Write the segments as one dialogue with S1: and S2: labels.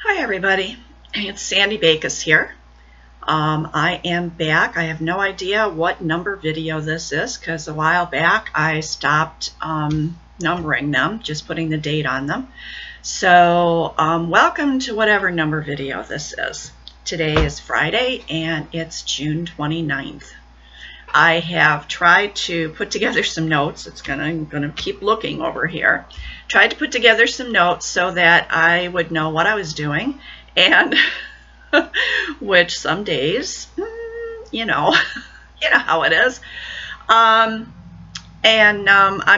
S1: Hi everybody, it's Sandy Bacus here. I am back. I have no idea what number video this is because a while back I stopped numbering them, just putting the date on them. So welcome to whatever number video this is. Today is Friday and it's June 29th. I have tried to put together some notes. I'm gonna keep looking over here. Tried to put together some notes so that I would know what I was doing, and which some days, you know how it is. I'm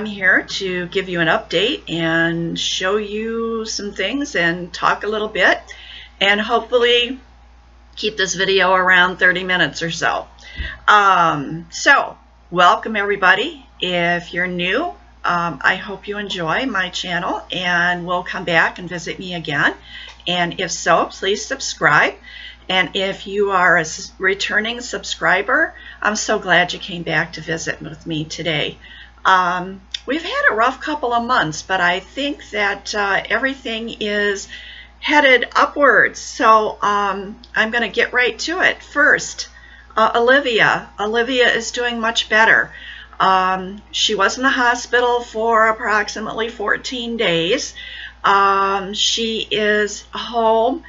S1: here to give you an update and show you some things and talk a little bit, and hopefully keep this video around 30 minutes or so. So welcome everybody. If you're new, I hope you enjoy my channel and will come back and visit me again. And if so, please subscribe. And if you are a returning subscriber, I'm so glad you came back to visit with me today. We've had a rough couple of months, but I think that everything is headed upwards. So I'm going to get right to it. First, Olivia is doing much better. She was in the hospital for approximately 14 days. She is home.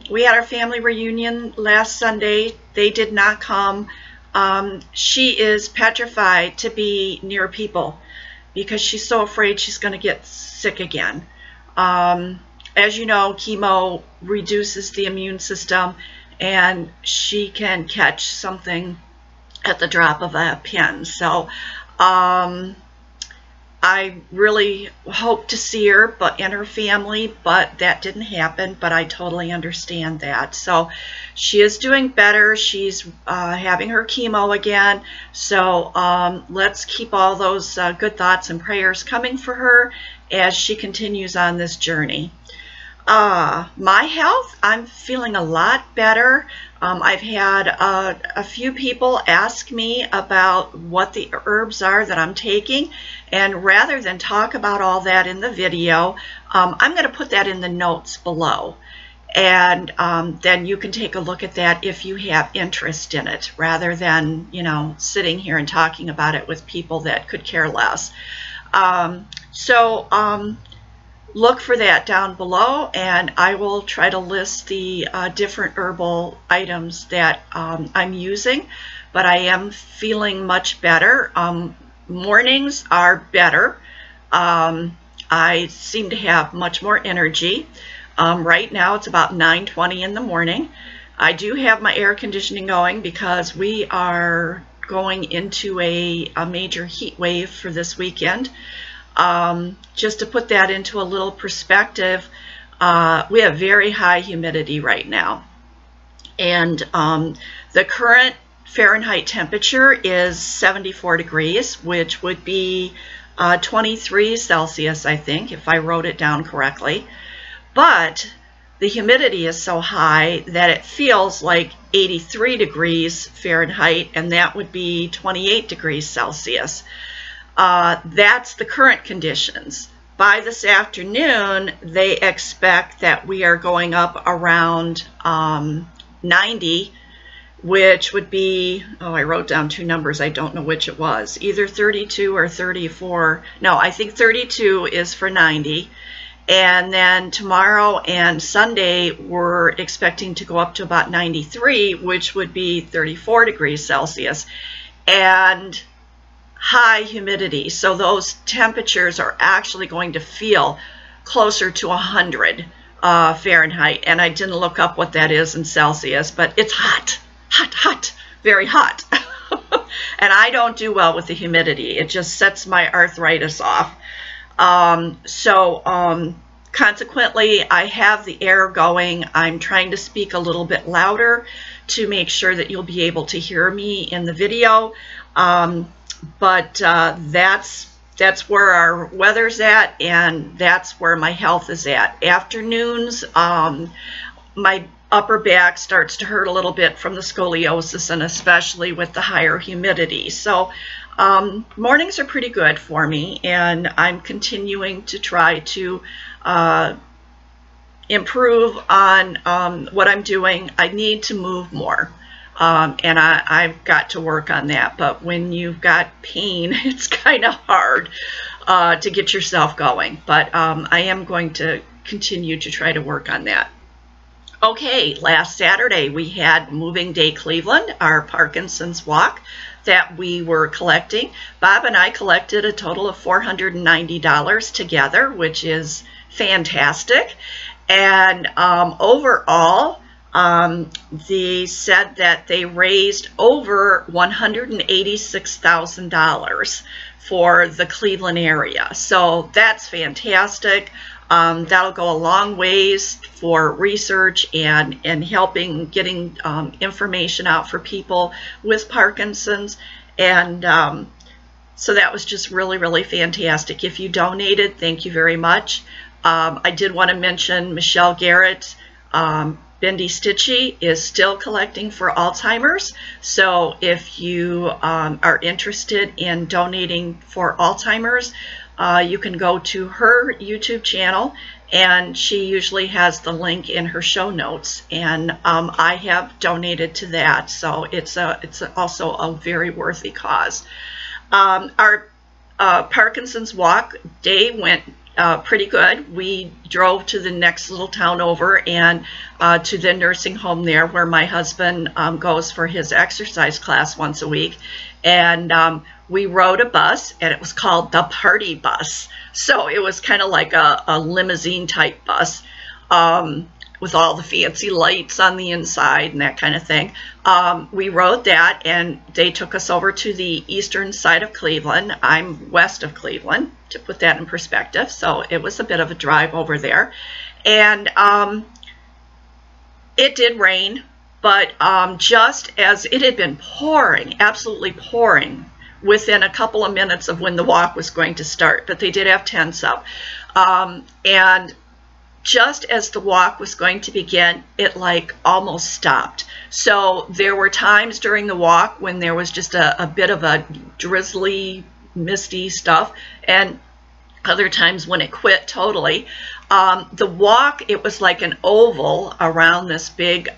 S1: We had our family reunion last Sunday. They did not come. She is petrified to be near people because she's so afraid she's going to get sick again. As you know, chemo reduces the immune system, and she can catch something at the drop of a pin. So I really hope to see her and her family, but that didn't happen, but I totally understand that. So she is doing better. She's having her chemo again. So let's keep all those good thoughts and prayers coming for her as she continues on this journey. My health, I'm feeling a lot better. I've had a few people ask me about what the herbs are that I'm taking, and rather than talk about all that in the video, I'm going to put that in the notes below, and then you can take a look at that if you have interest in it, rather than, you know, sitting here and talking about it with people that could care less. Look for that down below, and I will try to list the different herbal items that I'm using, but I am feeling much better. Mornings are better. I seem to have much more energy. Right now it's about 9:20 in the morning. I do have my air conditioning going because we are going into a major heat wave for this weekend. Just to put that into a little perspective, we have very high humidity right now, and the current Fahrenheit temperature is 74 degrees, which would be 23 Celsius, I think, if I wrote it down correctly. But the humidity is so high that it feels like 83 degrees Fahrenheit, and that would be 28 degrees Celsius. That's the current conditions. By this afternoon, they expect that we are going up around 90, which would be, oh, I wrote down two numbers. I don't know which it was, either 32 or 34. No, I think 32 is for 90. And then tomorrow and Sunday, we're expecting to go up to about 93, which would be 34 degrees Celsius. And high humidity, so those temperatures are actually going to feel closer to 100 Fahrenheit, and I didn't look up what that is in Celsius, but it's hot, very hot. And I don't do well with the humidity. It just sets my arthritis off. Consequently, I have the air going. I'm trying to speak a little bit louder to make sure that you'll be able to hear me in the video. But that's where our weather's at, and that's where my health is at. Afternoons, my upper back starts to hurt a little bit from the scoliosis, and especially with the higher humidity. So mornings are pretty good for me, and I'm continuing to try to improve on what I'm doing. I need to move more. And I've got to work on that. But when you've got pain, it's kind of hard to get yourself going. But I am going to continue to try to work on that. Okay, last Saturday we had Moving Day Cleveland, our Parkinson's walk that we were collecting. Bob and I collected a total of $490 together, which is fantastic. And overall, they said that they raised over $186,000 for the Cleveland area. So that's fantastic. That'll go a long ways for research and helping getting information out for people with Parkinson's. And so that was just really, really fantastic. If you donated, thank you very much. I did want to mention Michelle Garrett, Bindi Stitchy is still collecting for Alzheimer's. So if you are interested in donating for Alzheimer's, you can go to her YouTube channel, and she usually has the link in her show notes. And I have donated to that, so it's also a very worthy cause. Our Parkinson's walk day went pretty good. We drove to the next little town over and to the nursing home there where my husband goes for his exercise class once a week. And we rode a bus, and it was called the Party Bus. So it was kind of like a limousine type bus with all the fancy lights on the inside and that kind of thing. We rode that, and they took us over to the eastern side of Cleveland. I'm west of Cleveland, to put that in perspective. So it was a bit of a drive over there. And it did rain, but just as it had been pouring, absolutely pouring, within a couple of minutes of when the walk was going to start. But they did have tents up. And just as the walk was going to begin, it like almost stopped. So there were times during the walk when there was just a bit of a drizzly, misty stuff, and other times when it quit totally. The walk, it was like an oval around this big,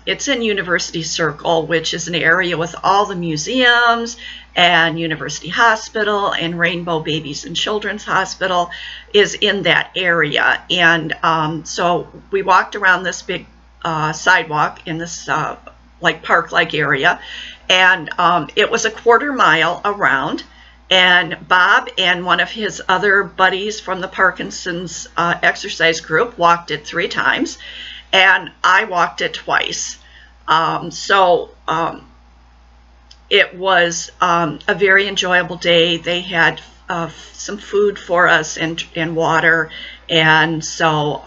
S1: it's in University Circle, which is an area with all the museums and University Hospital and Rainbow Babies and Children's Hospital is in that area. And so we walked around this big sidewalk in this like park-like area, and it was a quarter mile around. And Bob and one of his other buddies from the Parkinson's exercise group walked it 3 times, and I walked it twice. It was a very enjoyable day. They had some food for us and water, and so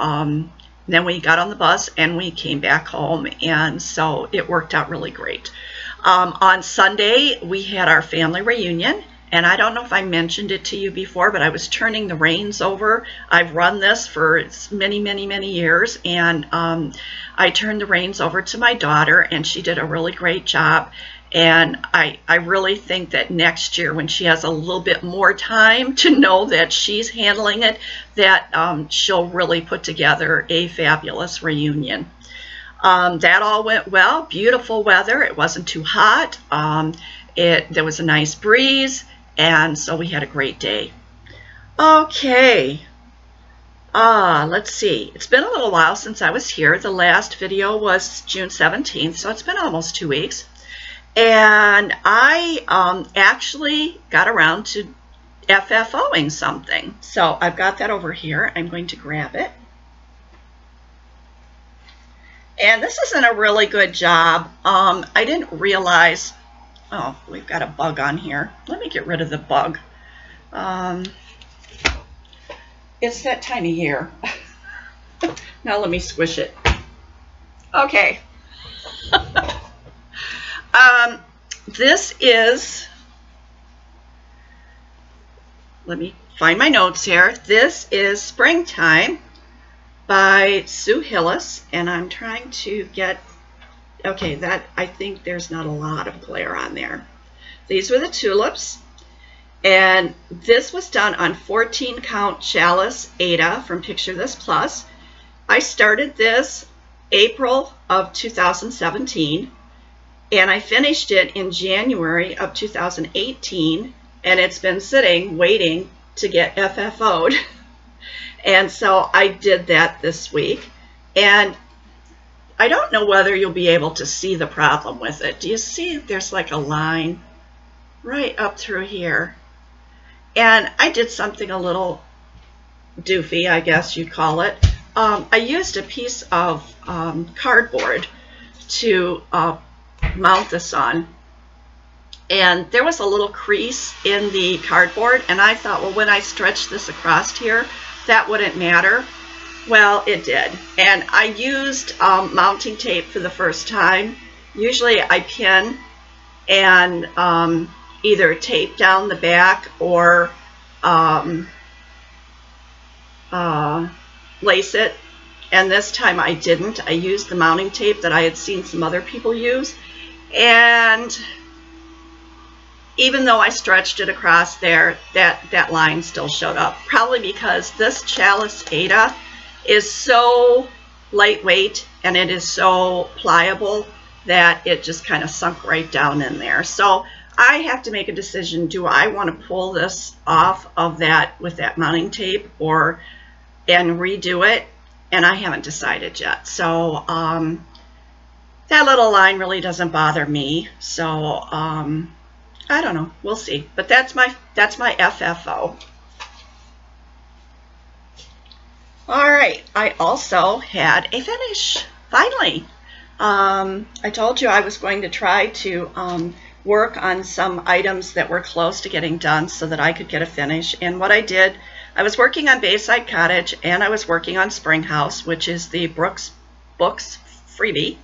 S1: then we got on the bus and we came back home, and so it worked out really great. On Sunday, we had our family reunion. And I don't know if I mentioned it to you before, but I was turning the reins over. I've run this for many, many, many years, and I turned the reins over to my daughter, and she did a really great job. And I really think that next year, when she has a little bit more time to know that she's handling it, that she'll really put together a fabulous reunion. That all went well. Beautiful weather. It wasn't too hot. There was a nice breeze. And so we had a great day. Okay. Let's see. It's been a little while since I was here. The last video was June 17th, so it's been almost 2 weeks. And I actually got around to FFOing something. So I've got that over here. I'm going to grab it. And this isn't a really good job. I didn't realize... Oh, we've got a bug on here. Let me get rid of the bug. It's that time of year. Now let me squish it. Okay. This is, let me find my notes here. This is Springtime by Sue Hillis, and I'm trying to get, okay, that, I think there's not a lot of glare on there. These were the tulips, and this was done on 14 count chalice Ada from Picture This Plus, I started this April of 2017, and I finished it in January of 2018, and it's been sitting waiting to get FFO'd. And so I did that this week, and I don't know whether you'll be able to see the problem with it. Do you see there's like a line right up through here? And I did something a little doofy, I guess you'd call it. I used a piece of cardboard to mount this on, and there was a little crease in the cardboard, and I thought, well, when I stretch this across here, that wouldn't matter. Well, it did. And I used mounting tape for the first time. Usually I pin and either tape down the back or lace it, and this time I didn't. I used the mounting tape that I had seen some other people use, and even though I stretched it across there, that line still showed up, probably because this Chalice Ada is so lightweight and it is so pliable that it just kind of sunk right down in there. So I have to make a decision. Do I want to pull this off of that with that mounting tape and redo it? And I haven't decided yet. So that little line really doesn't bother me. So I don't know. We'll see. But that's my FFO. All right. I also had a finish. Finally. I told you I was going to try to work on some items that were close to getting done so that I could get a finish. And what I did, I was working on Bayside Cottage, and I was working on Spring House, which is the Brooks Books freebie.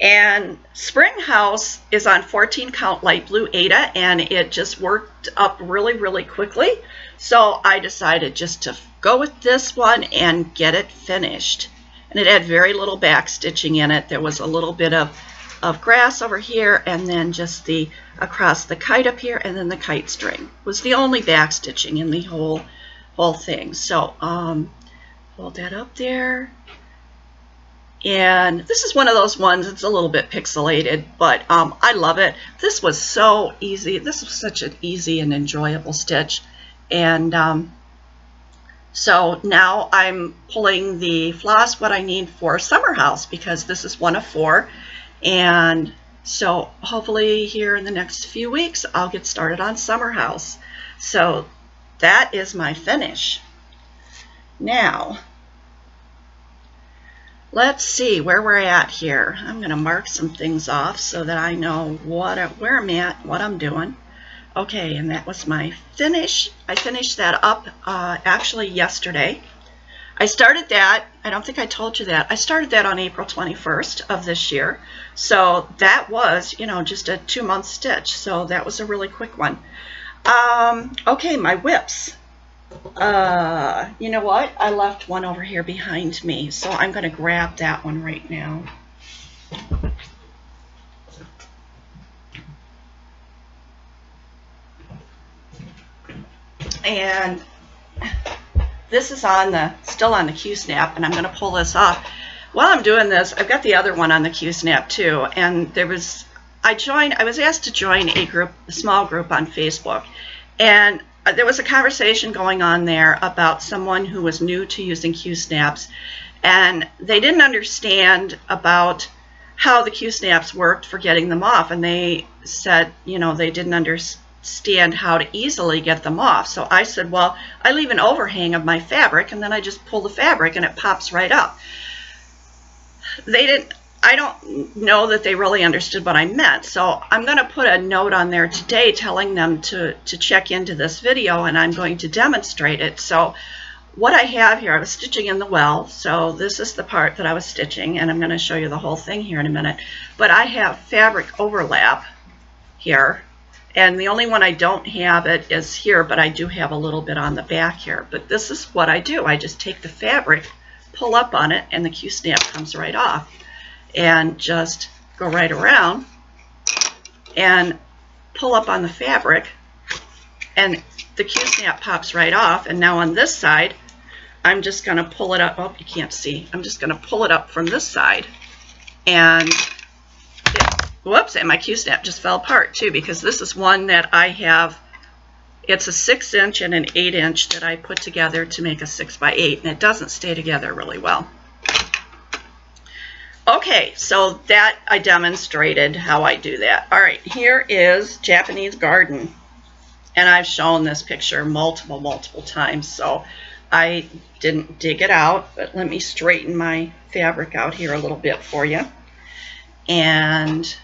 S1: And Spring House is on 14 count light blue Ada, and it just worked up really, really quickly. So I decided just to go with this one and get it finished. And it had very little back stitching in it. There was a little bit of grass over here, and then just the across the kite up here, and then the kite string was the only back stitching in the whole thing. So hold that up there. And this is one of those ones, it's a little bit pixelated, but I love it. This was so easy. This was such an easy and enjoyable stitch. And so now I'm pulling the floss what I need for Summer House, because this is one of 4. And so hopefully here in the next few weeks I'll get started on Summer House. So that is my finish. Now let's see where we're at here. I'm going to mark some things off so that I know where I'm at, what I'm doing. Okay, and that was my finish. I finished that up actually yesterday. I started that, I don't think I told you that, I started that on April 21st of this year. So that was, you know, just a 2-month stitch. So that was a really quick one. Okay, my whips. You know what? I left one over here behind me, so I'm going to grab that one right now. And this is still on the Q-snap, and I'm going to pull this off. While I'm doing this, I've got the other one on the Q-snap too, and I was asked to join a small group on Facebook, and there was a conversation going on there about someone who was new to using Q-snaps, and they didn't understand about how the Q-snaps worked for getting them off, and they said, you know, they didn't understand how to easily get them off. So I said, well, I leave an overhang of my fabric, and then I just pull the fabric and it pops right up. I don't know that they really understood what I meant, so I'm going to put a note on there today telling them to check into this video, and I'm going to demonstrate it. So what I have here, I was stitching in the well, so this is the part that I was stitching, and I'm going to show you the whole thing here in a minute. But I have fabric overlap here, and the only one I don't have it is here, but I do have a little bit on the back here. But this is what I do. I just take the fabric, pull up on it, and the Q-snap comes right off. And just go right around and pull up on the fabric, and the Q-snap pops right off. And now on this side, I'm just going to pull it up. Oh, you can't see. I'm just going to pull it up from this side. And, whoops, and my Q-snap just fell apart too, because this is one that I have. It's a 6-inch and an 8-inch that I put together to make a 6x8, and it doesn't stay together really well. Okay, so that I demonstrated how I do that. All right, here is Japanese garden. And I've shown this picture multiple times, so I didn't dig it out, but let me straighten my fabric out here a little bit for you. And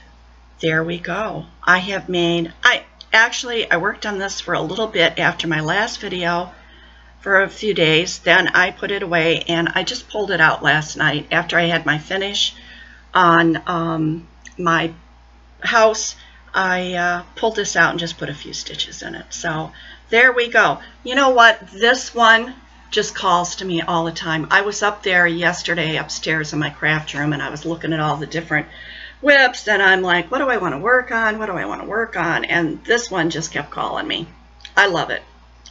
S1: there we go. I have made, I worked on this for a little bit after my last video for a few days. Then I put it away, and I just pulled it out last night after I had my finish on my house. I pulled this out and just put a few stitches in it. So there we go. You know what? This one just calls to me all the time. I was up there yesterday upstairs in my craft room, and I was looking at all the different whips, and I'm like, what do I want to work on? What do I want to work on? And this one just kept calling me. I love it.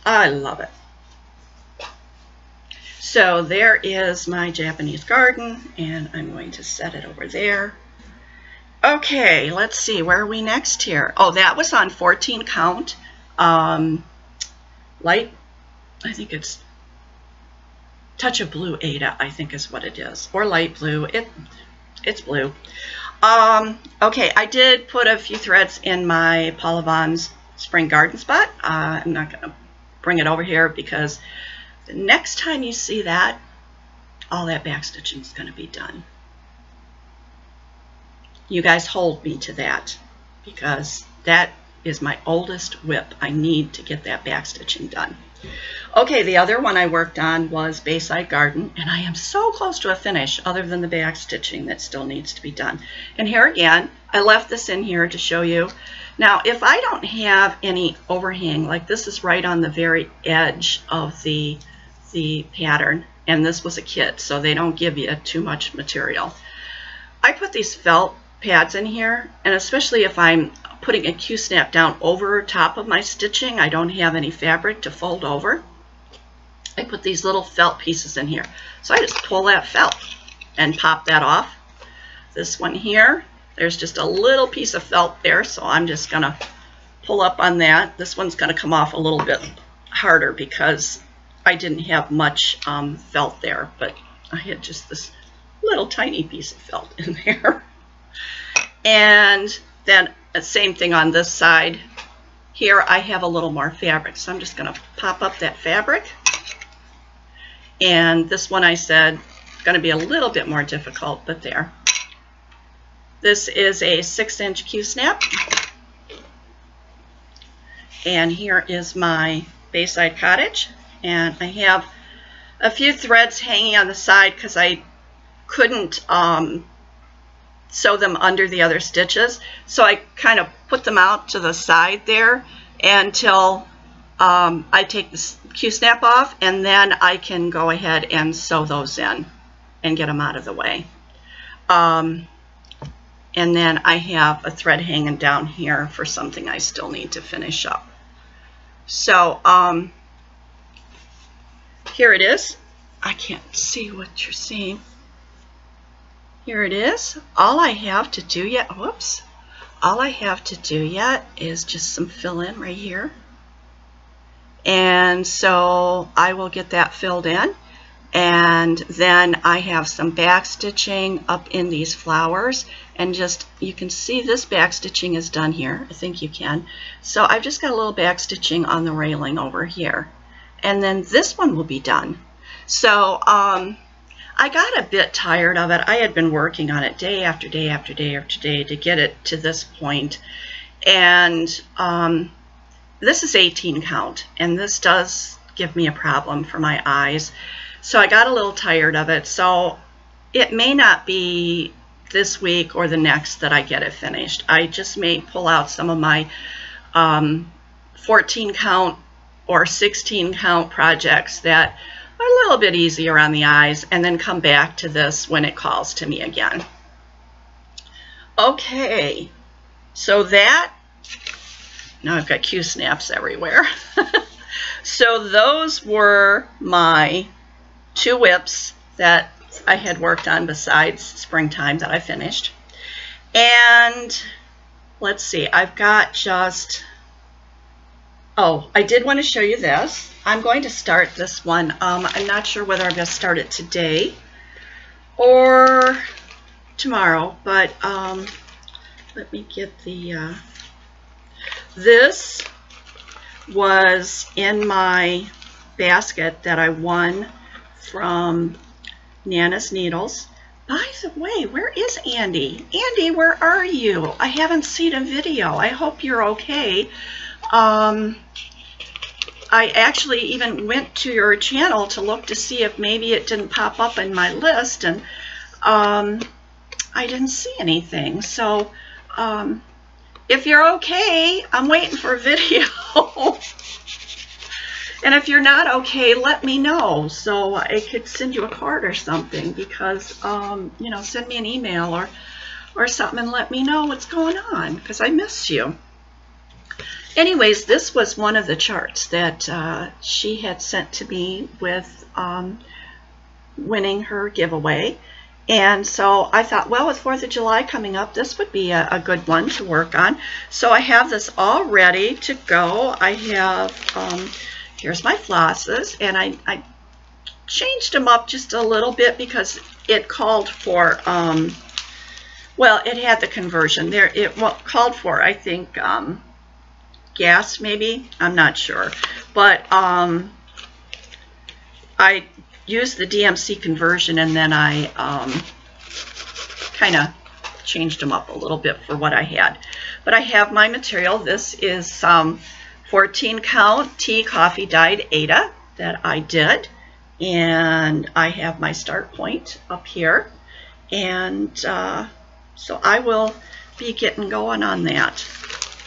S1: I love it. So there is my Japanese garden, and I'm going to set it over there. Okay, let's see, where are we next here? Oh, that was on 14 count. Light, I think it's Touch of Blue Ada, I think is what it is, or light blue. It's blue. Okay, I did put a few threads in my Paula Vaughn's Spring Garden Spot. I'm not going to bring it over here because the next time you see that, all that backstitching is going to be done. You guys hold me to that, because that is my oldest whip. I need to get that backstitching done. Okay, the other one I worked on was Bayside Garden, and I am so close to a finish other than the backstitching that still needs to be done. And here again, I left this in here to show you. Now, if I don't have any overhang, like this is right on the very edge of the pattern, and this was a kit, so they don't give you too much material. I put these felt pads in here, and especially if I'm putting a Q-snap down over top of my stitching, I don't have any fabric to fold over. I put these little felt pieces in here. So I just pull that felt and pop that off. This one here, there's just a little piece of felt there, so I'm just going to pull up on that. This one's going to come off a little bit harder because I didn't have much felt there, but I had just this little tiny piece of felt in there. And then the same thing on this side. Here I have a little more fabric, so I'm just going to pop up that fabric. And this one I said going to be a little bit more difficult, but there. This is a 6-inch Q-snap. And here is my Bayside Cottage. And I have a few threads hanging on the side because I couldn't sew them under the other stitches, so I kind of put them out to the side there until I take the Q-snap off, and then I can go ahead and sew those in and get them out of the way. And then I have a thread hanging down here for something I still need to finish up. So here it is. I can't see what you're seeing. Here it is. All I have to do yet, whoops, all I have to do yet is just some fill in right here. And so I will get that filled in. And then I have some back stitching up in these flowers. And just, you can see this back stitching is done here. I think you can. So I've just got a little back stitching on the railing over here. And then this one will be done. So, I got a bit tired of it. I had been working on it day after day after day after day to get it to this point. And this is 18 count, and this does give me a problem for my eyes. So I got a little tired of it. So it may not be this week or the next that I get it finished. I just may pull out some of my 14 count or 16 count projects that are a little bit easier on the eyes, and then come back to this when it calls to me again. Okay, so that, now I've got Q-snaps everywhere. So those were my 2 whips that I had worked on besides springtime that I finished. And let's see, I've got just, oh, I did want to show you this. I'm going to start this one. I'm not sure whether I'm going to start it today or tomorrow, but let me get the, this was in my basket that I won from Nana's Needles. By the way, where is Andy? Andy, where are you? I haven't seen a video. I hope you're okay. I actually even went to your channel to look to see if maybe it didn't pop up in my list, and I didn't see anything. So if you're okay, I'm waiting for a video. And if you're not okay, let me know so I could send you a card or something, because you know, send me an email or something and let me know what's going on, because I miss you. Anyways, this was one of the charts that she had sent to me with winning her giveaway. And so I thought, well, with 4th of July coming up, this would be a good one to work on. So I have this all ready to go. I have, here's my flosses, and I changed them up just a little bit because it called for, well, it had the conversion there. It called for, I think, gas maybe, I'm not sure, but I used the DMC conversion, and then I kind of changed them up a little bit for what I had. But I have my material. This is some 14 count tea coffee dyed Ada that I did, and I have my start point up here, and so I will be getting going on that.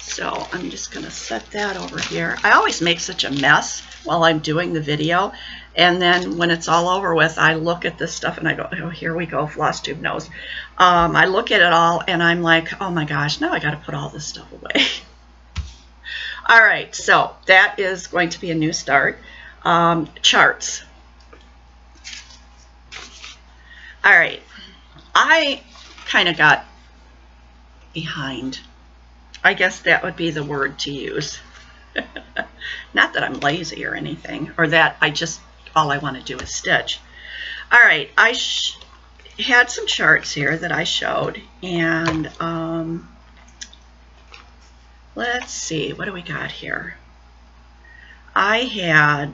S1: So I'm just going to set that over here. I always make such a mess while I'm doing the video, and then when it's all over with, I look at this stuff and I go, oh, here we go, FLOSSTUBE knows. I look at it all and I'm like, oh my gosh, now I got to put all this stuff away. All right, so that is going to be a new start. Charts. All right, I kind of got behind. I guess that would be the word to use. Not that I'm lazy or anything, or that I just, all I want to do is stitch. All right, I had some charts here that I showed, and let's see, what do we got here? I had,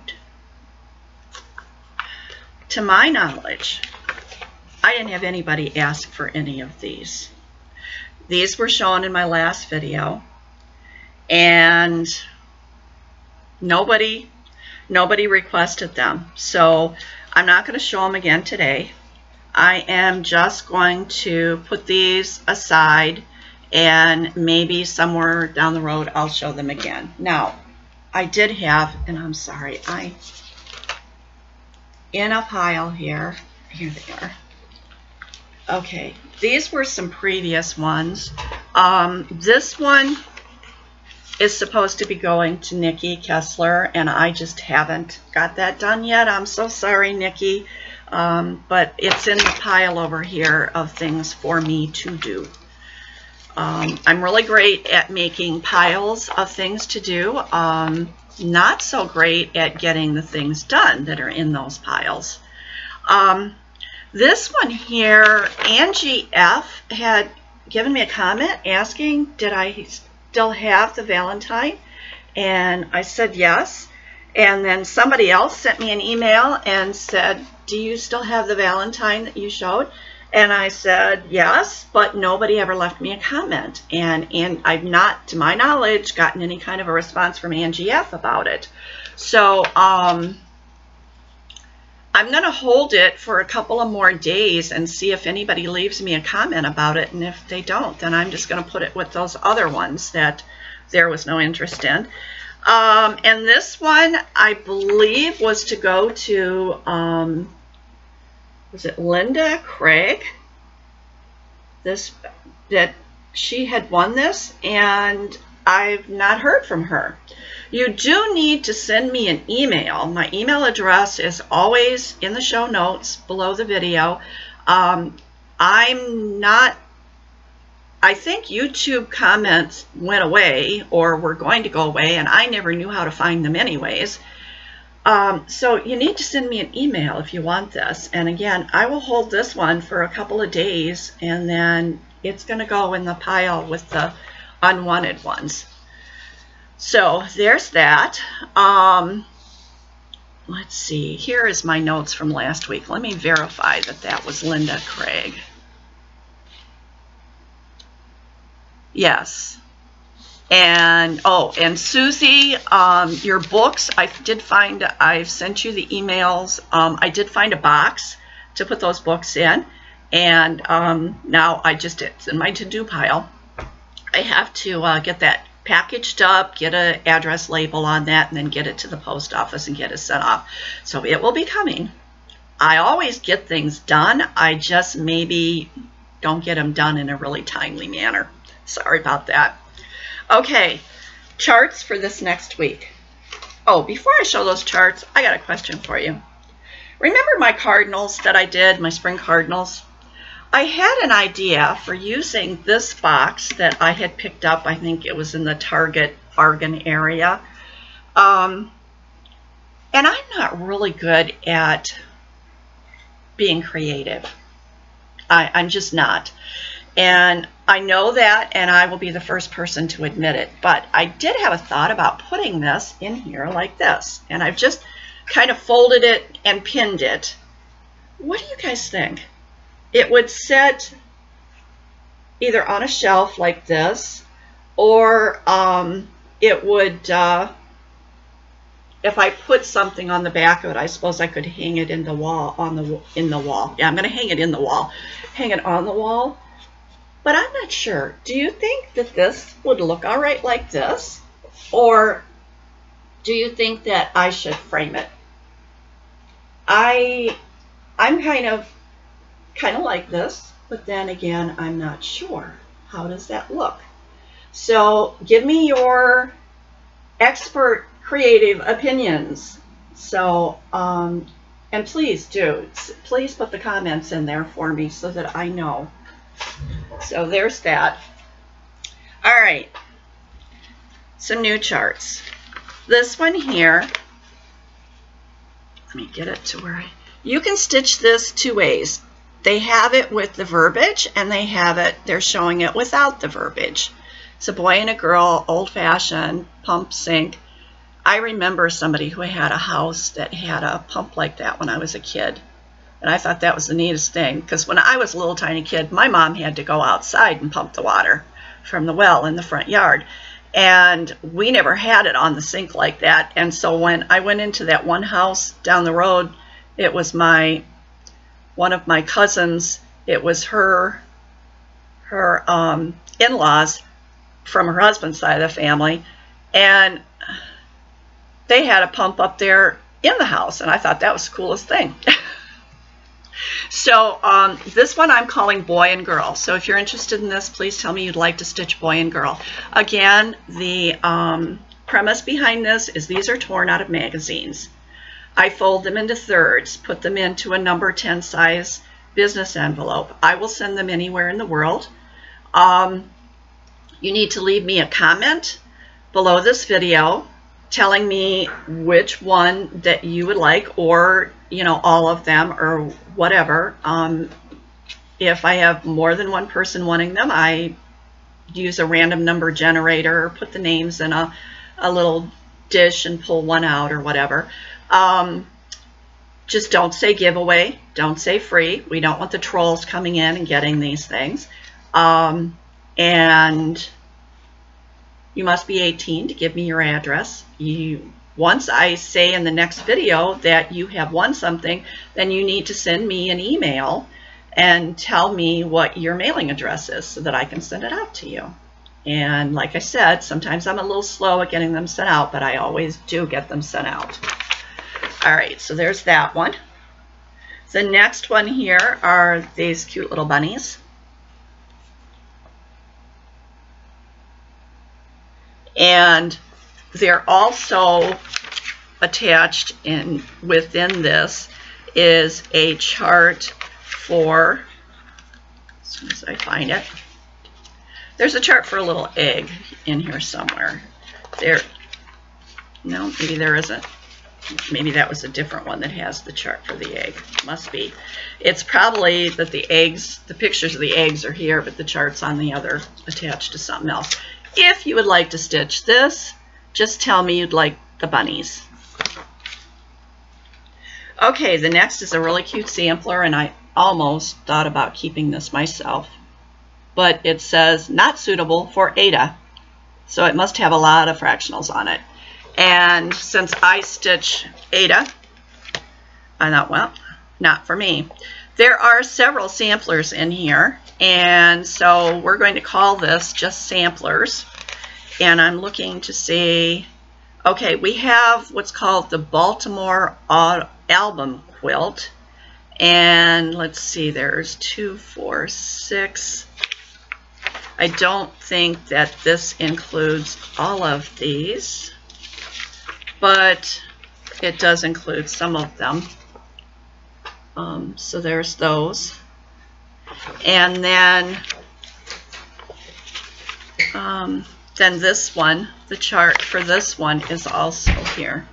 S1: to my knowledge, I didn't have anybody ask for any of these. These were shown in my last video, and nobody requested them. So I'm not going to show them again today. I am just going to put these aside, and maybe somewhere down the road I'll show them again. Now, I did have, and I'm sorry, in a pile here they are. Okay, these were some previous ones. This one is supposed to be going to Nikki Kessler, and I just haven't got that done yet. I'm so sorry, Nikki, but it's in the pile over here of things for me to do. I'm really great at making piles of things to do. Not so great at getting the things done that are in those piles. This one here, Angie F. had given me a comment asking, did I still have the Valentine? And I said yes. And then somebody else sent me an email and said, do you still have the Valentine that you showed? And I said yes, but nobody ever left me a comment. And I've not, to my knowledge, gotten any kind of a response from Angie F. about it. So, I'm going to hold it for a couple of more days and see if anybody leaves me a comment about it. And if they don't, then I'm just going to put it with those other ones that there was no interest in. And this one, I believe, was to go to, was it Linda Craig? That she had won this, and I've not heard from her. You do need to send me an email. My email address is always in the show notes below the video. I think YouTube comments went away or were going to go away, and I never knew how to find them anyways. So you need to send me an email if you want this. And again, I will hold this one for a couple of days, and then it's going to go in the pile with the unwanted ones. So there's that. Let's see. Here is my notes from last week. Let me verify that that was Linda Craig. Yes. And and Susie, your books, I've sent you the emails. I did find a box to put those books in, and now it's in my to-do pile. I have to get that packaged up, get an address label on that, and then get it to the post office and get it sent off. So it will be coming. I always get things done. I just maybe don't get them done in a really timely manner. Sorry about that. Okay, charts for this next week. Oh, before I show those charts, I got a question for you. Remember my cardinals that I did, my spring cardinals? I had an idea for using this box that I had picked up. I think it was in the Target bargain area. And I'm not really good at being creative. I'm just not. And I know that, and I will be the first person to admit it. But I did have a thought about putting this in here like this. And I've just kind of folded it and pinned it. What do you guys think? It would sit either on a shelf like this, or it would, if I put something on the back of it, I suppose I could hang it in the wall, in the wall. Yeah, I'm going to hang it in the wall. Hang it on the wall. But I'm not sure. Do you think that this would look all right like this? Or do you think that I should frame it? I'm kind of like this, but then again, I'm not sure. How does that look? So give me your expert creative opinions. So, and please put the comments in there for me so that I know. So there's that. All right, some new charts. This one here, let me get it to where you can stitch this two ways. They have it with the verbiage, and they're showing it without the verbiage. It's a boy and a girl, old-fashioned pump sink. I remember somebody who had a house that had a pump like that when I was a kid. And I thought that was the neatest thing, because when I was a little tiny kid, my mom had to go outside and pump the water from the well in the front yard. And we never had it on the sink like that. And so when I went into that one house down the road, it was one of my cousins. It was her in-laws from her husband's side of the family. And they had a pump up there in the house. And I thought that was the coolest thing. So this one I'm calling boy and girl. So if you're interested in this, please tell me you'd like to stitch boy and girl. Again, the premise behind this is these are torn out of magazines. I fold them into thirds, put them into a number 10 size business envelope. I will send them anywhere in the world. You need to leave me a comment below this video telling me which one that you would like, or all of them, or whatever. If I have more than one person wanting them, I use a random number generator, or put the names in a little dish and pull one out, or whatever. Just don't say giveaway, don't say free. We don't want the trolls coming in and getting these things. And you must be 18 to give me your address. Once I say in the next video that you have won something, then you need to send me an email and tell me what your mailing address is so that I can send it out to you. And like I said, sometimes I'm a little slow at getting them sent out, but I always do get them sent out. All right, so there's that one. The next one here are these cute little bunnies. And they're also attached within this is a chart for, as soon as I find it, there's a chart for a little egg in here somewhere. There, no, maybe there isn't. Maybe that was a different one that has the chart for the egg. Must be. It's probably that the eggs, the pictures of the eggs are here, but the chart's on the other, attached to something else. If you would like to stitch this, just tell me you'd like the bunnies. Okay, the next is a really cute sampler, and I almost thought about keeping this myself. But it says not suitable for Ada, so it must have a lot of fractionals on it. And since I stitch Ada, I thought, well, not for me. There are several samplers in here, and so we're going to call this just samplers. And I'm looking to see, okay, we have what's called the Baltimore Album Quilt. And let's see, there's 2, 4, 6. I don't think that this includes all of these, but it does include some of them. So there's those. And then this one, the chart for this one is also here.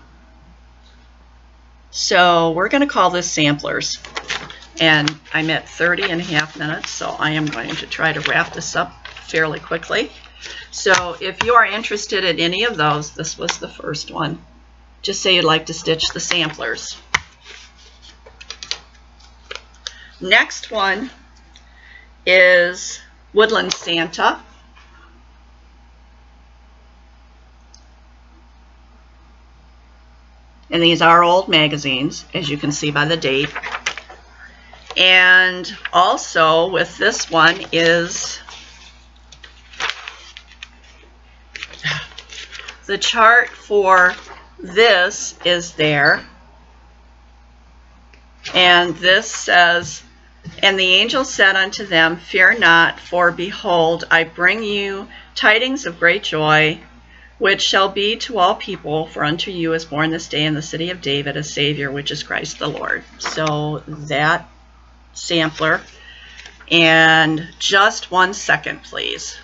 S1: So we're going to call this samplers. And I'm at 30.5 minutes, so I am going to try to wrap this up fairly quickly. So if you are interested in any of those, this was the first one. Just say you'd like to stitch the samplers. Next one is Woodland Santa. And these are old magazines, as you can see by the date. And also with this one is the chart for this is there. And this says, and the angel said unto them, fear not, for behold, I bring you tidings of great joy, which shall be to all people, for unto you is born this day in the city of David a Savior, which is Christ the Lord. So that sampler. And just 1 second, please.